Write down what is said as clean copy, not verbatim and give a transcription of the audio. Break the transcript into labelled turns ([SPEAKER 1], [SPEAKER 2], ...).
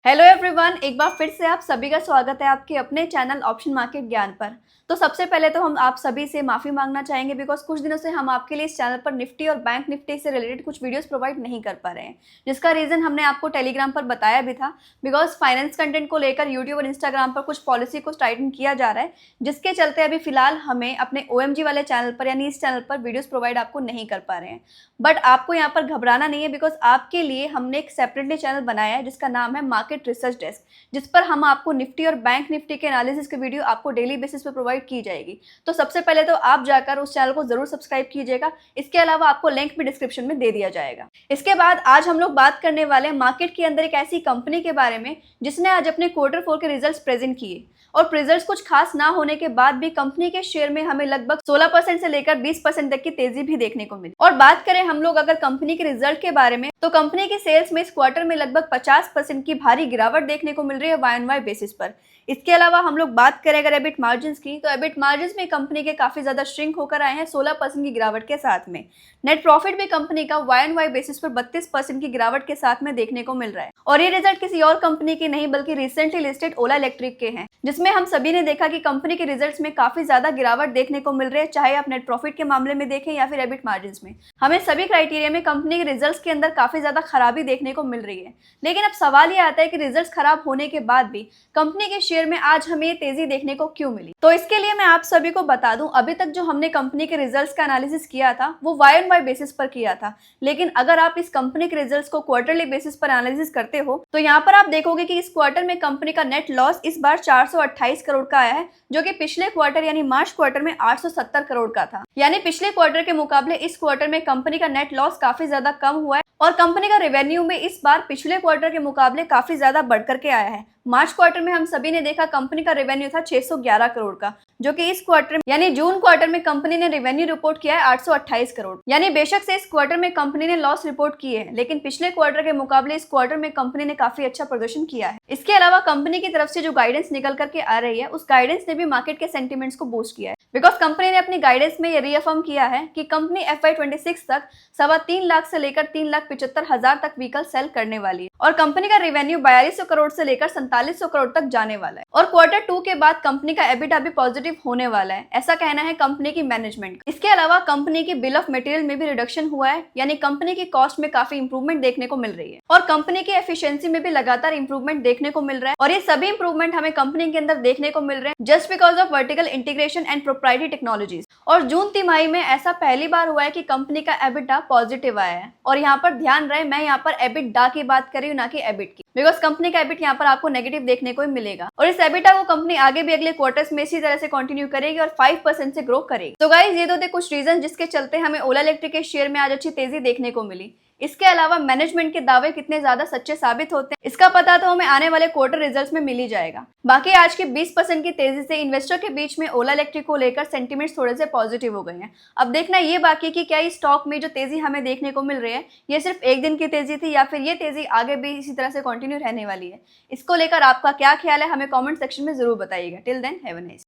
[SPEAKER 1] Hello everyone, एक बार फिर से आप सभी का स्वागत है आपके अपने चैनल ऑप्शन मार्केट ज्ञान पर। तो सबसे पहले तो हम आप सभी से माफ़ी मांगना चाहेंगे बिकॉज कुछ दिनों से हम आपके लिए इस चैनल पर निफ्टी और बैंक निफ्टी से रिलेटेड कुछ वीडियोस प्रोवाइड नहीं कर पा रहे हैं, जिसका रीज़न हमने आपको टेलीग्राम पर बताया भी था। बिकॉज फाइनेंस कंटेंट को लेकर यूट्यूब और इंस्टाग्राम पर कुछ पॉलिसी को टाइटन किया जा रहा है, जिसके चलते अभी फिलहाल हमें अपने OMG वाले चैनल पर यानी इस चैनल पर वीडियोज़ प्रोवाइड आपको नहीं कर पा रहे हैं। बट आपको यहाँ पर घबराना नहीं है बिकॉज आपके लिए हमने एक सेपरेटली चैनल बनाया है जिसका नाम है मार्केट रिसर्च डेस्क, जिस पर हम आपको निफ्टी और बैंक निफ्टी के एनालिसिस की वीडियो आपको डेली बेसिस पे प्रोवाइड की जाएगी। तो सबसे पहले तो आप जाकर उस चैनल को जरूर सब्सक्राइब कीजिएगा। इसके अलावा आपको लिंक भी डिस्क्रिप्शन में दे दिया जाएगा। इसके बाद आज हम लोग बात करने वाले हैं मार्केट के अंदर एक ऐसी कंपनी के बारे में जिसने आज अपने Q4 के रिजल्ट्स प्रेजेंट किए और रिजल्ट्स कुछ खास ना होने के बाद भी कंपनी के शेयर में हमें लगभग 16% से लेकर 20% तक की तेजी भी देखने को मिली। और बात करें हम लोग अगर कंपनी के रिजल्ट के बारे में, तो कंपनी की सेल्स में इस क्वार्टर में लगभग 50% की भारी गिरावट देखने को मिल रही है Y-on-Y बेसिस पर। इसके अलावा हम लोग बात करें अगर एबिट मार्जिन की, तो एबिट मार्जिन में कंपनी के काफी ज्यादा श्रिंक होकर आए हैं 16% की गिरावट के साथ में। नेट प्रॉफिट भी कंपनी का Y-on-Y बेसिस पर 32% की गिरावट के साथ में देखने को मिल रहा है। और ये रिजल्ट किसी और कंपनी की नहीं बल्कि रिसेंटली लिस्टेड ओला इलेक्ट्रिक के हैं, जिसमें हम सभी ने देखा कि कंपनी के रिजल्ट्स में काफी ज्यादा गिरावट देखने को मिल रही है, चाहे आप नेट प्रॉफिट के मामले में देखें या फिर एबिट मार्जिन में। हमें सभी क्राइटेरिया में कंपनी के रिजल्ट्स के अंदर काफी ज्यादा खराबी देखने को मिल रही है। लेकिन अब सवाल ये आता है कि रिजल्ट्स खराब होने के बाद भी कंपनी के शेयर में आज हमें ये तेजी देखने को क्यों मिली। तो इसके लिए मैं आप सभी को बता दूं, अभी तक जो हमने कंपनी के रिजल्ट्स का एनालिसिस किया था वो Y-on-Y बेसिस पर किया था। लेकिन अगर आप इस कंपनी के रिजल्ट्स को क्वार्टरली बेसिस पर एनालिसिस करते हो तो यहाँ पर आप देखोगे कि इस क्वार्टर में कंपनी का नेट लॉस इस बार 428 करोड़ का आया है, जो कि पिछले क्वार्टर यानी मार्च क्वार्टर में 870 करोड़ का था। यानी पिछले क्वार्टर के मुकाबले इस क्वार्टर में कंपनी का नेट लॉस काफी ज्यादा कम हुआ है और कंपनी का रेवेन्यू में इस बार पिछले क्वार्टर के मुकाबले काफी ज्यादा बढ़कर के आया है। मार्च क्वार्टर में हम सभी ने देखा कंपनी का रेवेन्यू था 611 करोड़ का, जो कि इस क्वार्टर यानी जून क्वार्टर में कंपनी ने रेवेन्यू रिपोर्ट किया है 828 करोड़। यानी बेशक से इस क्वार्टर में कंपनी ने लॉस रिपोर्ट किए है, लेकिन पिछले क्वार्टर के मुकाबले इस क्वार्टर में कंपनी ने काफी अच्छा प्रदर्शन किया है। इसके अलावा कंपनी की तरफ से जो गाइडेंस निकल करके आ रही है, उस गाइडेंस ने भी मार्केट के सेंटिमेंट्स को बूस्ट किया है। बिकॉज कंपनी ने अपनी गाइडेंस में ये रीअफर्म किया है कि कंपनी FY26 तक 3.25 लाख से लेकर 3,75,000 तक व्हीकल सेल करने वाली है और कंपनी का रेवेन्यू 4200 करोड़ से लेकर 4700 करोड़ तक जाने वाला है। और Q2 के बाद कंपनी का एबिटा भी पॉजिटिव होने वाला है, ऐसा कहना है कंपनी की मैनेजमेंट का। इसके अलावा कंपनी की बिल ऑफ मटेरियल में भी रिडक्शन हुआ है, यानी कंपनी की कॉस्ट में काफी इंप्रूवमेंट देखने को मिल रही है और कंपनी की एफिशिएंसी में भी लगातार इंप्रूवमेंट देखने को मिल रहा है। और ये सभी इंप्रूवमेंट हमें कंपनी के अंदर देखने को मिल रहे हैं just because of vertical integration and proprietary technologies. और जून तिमाही में ऐसा पहली बार हुआ है कि कंपनी का एबिटा पॉजिटिव आया है। और यहाँ पर ध्यान रहे, मैं यहाँ पर एबिटा की बात कर रही हूँ, ना कि एबिट की, बिकॉज कंपनी का एबिट यहाँ पर आपको नेगेटिव देखने को ही मिलेगा। और इस एबिटा को कंपनी आगे भी अगले क्वार्टर्स में इसी तरह से कंटिन्यू करेगी और 5% से ग्रो करेगी। तो गाइस, ये तो थे कुछ रीजन जिसके चलते हमें ओला इलेक्ट्रिक के शेयर में आज अच्छी तेजी देखने को मिली। इसके अलावा मैनेजमेंट के दावे कितने ज्यादा सच्चे साबित होते हैं, इसका पता तो हमें आने वाले क्वार्टर रिजल्ट्स में मिल ही जाएगा। बाकी आज की 20% की तेजी से इन्वेस्टर के बीच में ओला इलेक्ट्रिक को लेकर सेंटिमेंट्स थोड़े से पॉजिटिव हो गए हैं। अब देखना ये बाकी कि क्या इस स्टॉक में जो तेजी हमें देखने को मिल रही है, ये सिर्फ एक दिन की तेजी थी या फिर ये तेजी आगे भी इसी तरह से कंटिन्यू रहने वाली है। इसको लेकर आपका क्या ख्याल है, हमें कॉमेंट सेक्शन में जरूर बताइएगा। Till then, have a nice day.